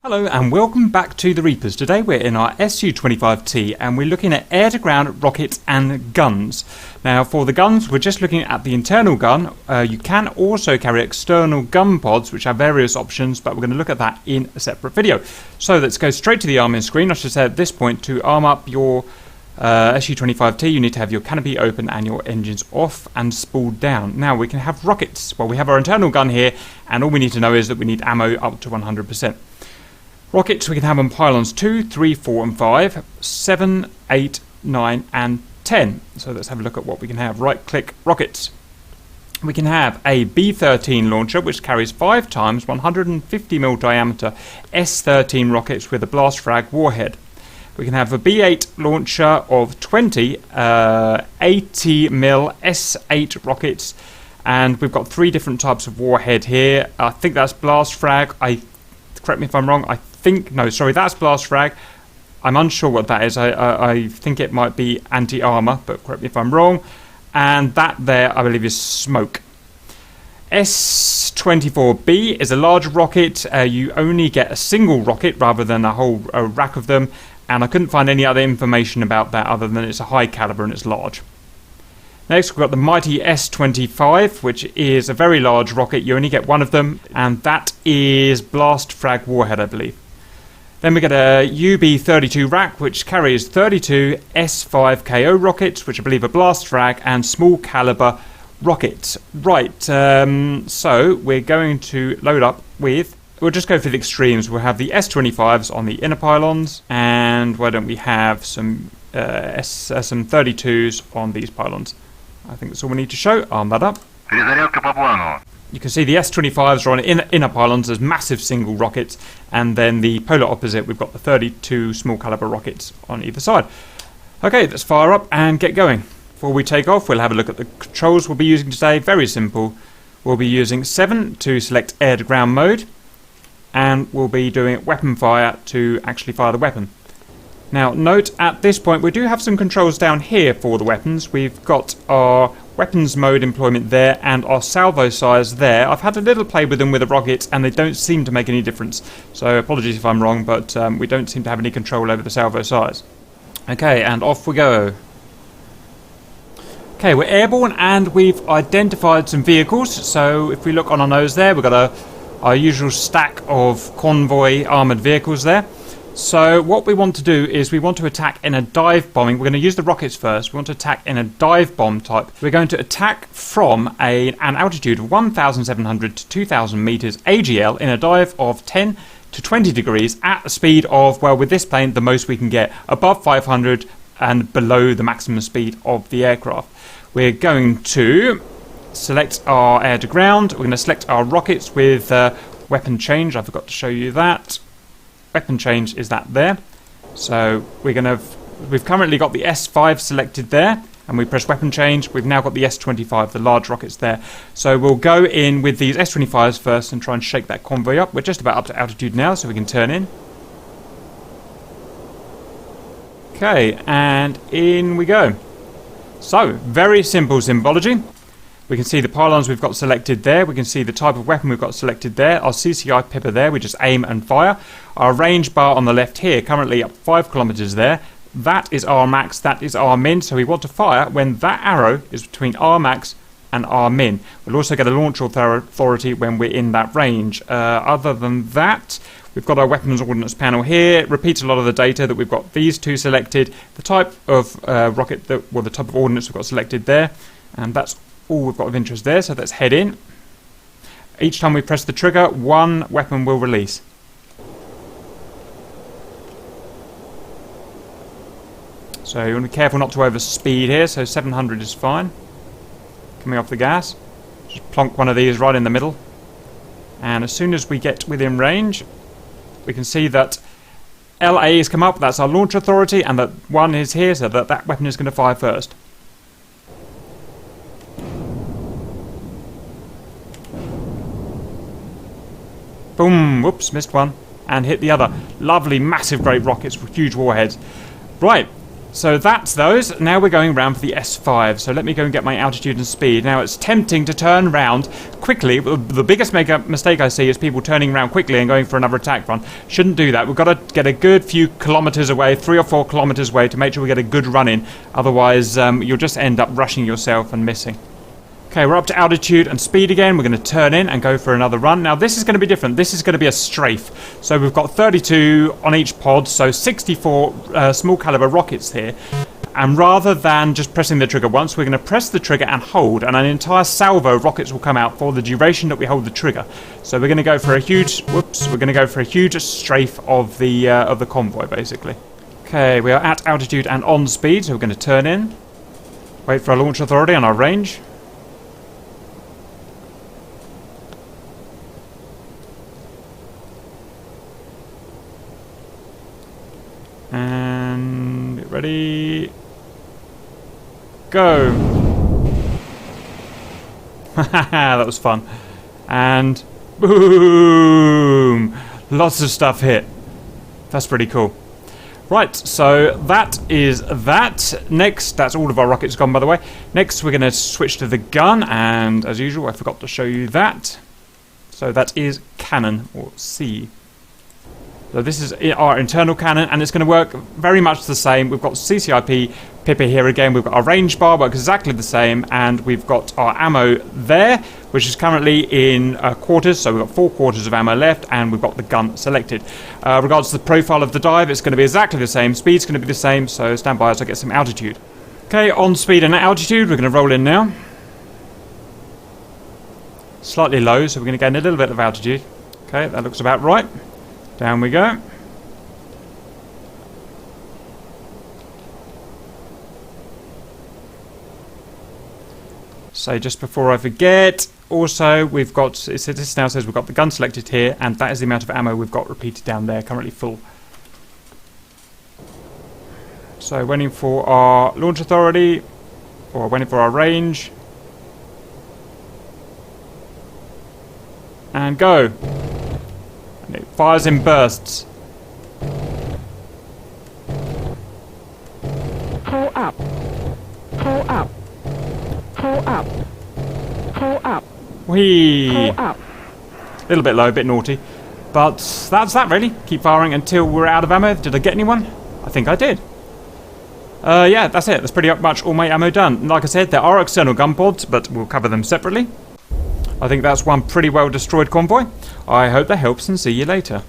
Hello and welcome back to the Reapers. Today we're in our Su-25T and we're looking at air-to-ground rockets and guns. Now for the guns we're just looking at the internal gun. You can also carry external gun pods which have various options, but we're going to look at that in a separate video. So let's go straight to the arming screen. I should say at this point to arm up your Su-25T you need to have your canopy open and your engines off and spooled down. Now we can have rockets. Well, we have our internal gun here and all we need to know is that we need ammo up to 100%. Rockets we can have on pylons 2, 3, 4 and 5, 7, 8, 9 and 10. So let's have a look at what we can have. Right click rockets. We can have a B-13 launcher which carries 5 times 150mm diameter S-13 rockets with a blast frag warhead. We can have a B-8 launcher of 20 80mm S-8 rockets, and we've got 3 different types of warhead here. I think that's blast frag. Correct me if I'm wrong. That's blast frag. I'm unsure what that is. I think it might be anti-armor, but correct me if I'm wrong. And that there, I believe, is smoke. S-24B is a large rocket. You only get a single rocket rather than a whole rack of them. And I couldn't find any other information about that other than it's a high caliber and it's large. Next we've got the mighty S-25, which is a very large rocket. You only get one of them, and that is blast frag warhead, I believe. Then we get a UB-32 rack, which carries 32 S-5KO rockets, which I believe are blast frag and small caliber rockets. Right, so we're going to load up with... We'll just go for the extremes. We'll have the S-25s on the inner pylons, and why don't we have some SM-32s on these pylons. I think that's all we need to show. Arm that up. You can see the S-25s are on inner pylons as massive single rockets, and then the polar opposite, we've got the 32 small caliber rockets on either side. Okay, let's fire up and get going. Before we take off, we'll have a look at the controls we'll be using today. Very simple. We'll be using 7 to select air to ground mode, and we'll be doing weapon fire to actually fire the weapon. Now note at this point we do have some controls down here for the weapons. We've got our weapons mode employment there and our salvo size there. I've had a little play with them with the rockets and they don't seem to make any difference. So apologies if I'm wrong, but we don't seem to have any control over the salvo size. Okay, and off we go. Okay, we're airborne and we've identified some vehicles. So if we look on our nose there, we've got our usual stack of convoy armoured vehicles there. So what we want to do is we want to attack in a dive bombing. We're going to use the rockets first. We want to attack in a dive bomb type. We're going to attack from an altitude of 1,700 to 2,000 meters AGL in a dive of 10 to 20 degrees at a speed of, well, with this plane, the most we can get, above 500 and below the maximum speed of the aircraft. We're going to select our air to ground. We're going to select our rockets with weapon change. I forgot to show you that. Weapon change is that there. So we've currently got the S5 selected there, and we press weapon change. We've now got the S25, the large rockets there. So we'll go in with these S25s first and try and shake that convoy up. We're just about up to altitude now, so we can turn in. Okay, and in we go. So very simple symbology. We can see the pylons we've got selected there. We can see the type of weapon we've got selected there. Our CCI pipper there, we just aim and fire. Our range bar on the left here, currently up 5 kilometers there. That is our max, that is our min. So we want to fire when that arrow is between our max and our min. We'll also get a launch authority when we're in that range. Other than that, we've got our weapons ordnance panel here. It repeats a lot of the data that we've got these two selected. The type of rocket, the type of ordnance we've got selected there. And that's all we've got of interest there, so let's head in. Each time we press the trigger, one weapon will release. So you want to be careful not to overspeed here, so 700 is fine. Coming off the gas. Just plonk one of these right in the middle. And as soon as we get within range, we can see that LA has come up, that's our launch authority, and that one is here, so that weapon is going to fire first. Boom, whoops, missed one. And hit the other. Lovely, massive, great rockets with huge warheads. Right, So that's those. Now we're going around for the S5. So let me go and get my altitude and speed. Now it's tempting to turn round quickly. The biggest mistake I see is people turning around quickly and going for another attack run. Shouldn't do that. We've got to get a good few kilometres away, 3 or 4 kilometres away, to make sure we get a good run in. Otherwise, you'll just end up rushing yourself and missing. Okay, we're up to altitude and speed again. We're going to turn in and go for another run. Now, this is going to be different. This is going to be a strafe. So we've got 32 on each pod, so 64 small caliber rockets here. And rather than just pressing the trigger once, we're going to press the trigger and hold, and an entire salvo of rockets will come out for the duration that we hold the trigger. So we're going to go for a huge, we're going to go for a huge strafe of the convoy, basically. Okay, we are at altitude and on speed, so we're going to turn in. Wait for our launch authority on our range. And get ready. Go. That was fun. And boom! Lots of stuff hit. That's pretty cool. Right, so that is that. Next, that's all of our rockets gone, by the way. Next, we're going to switch to the gun, and as usual, I forgot to show you that. So that is cannon, or C. So this is our internal cannon, and it's going to work very much the same. We've got CCIP Pipper here again. We've got our range bar, works exactly the same, and we've got our ammo there, which is currently in quarters. So we've got 4 quarters of ammo left, and we've got the gun selected. Regards to the profile of the dive, it's going to be exactly the same. Speed's going to be the same, so stand by as I get some altitude. Okay, on speed and altitude, we're going to roll in now. Slightly low, so we're going to gain a little bit of altitude. Okay, that looks about right. Down we go. So just before I forget, also we've got, this now says we've got the gun selected here, and that is the amount of ammo we've got repeated down there, currently full. So waiting for our launch authority, or waiting for our range. And go. And it fires in bursts. Pull up. Pull up. Pull up. Pull up. Whee! Pull up. A little bit low, a bit naughty. But that's that really. Keep firing until we're out of ammo. Did I get anyone? I think I did. Yeah, that's it. That's pretty much all my ammo done. Like I said, there are external gun pods, but we'll cover them separately. I think that's one pretty well destroyed convoy. I hope that helps, and see you later.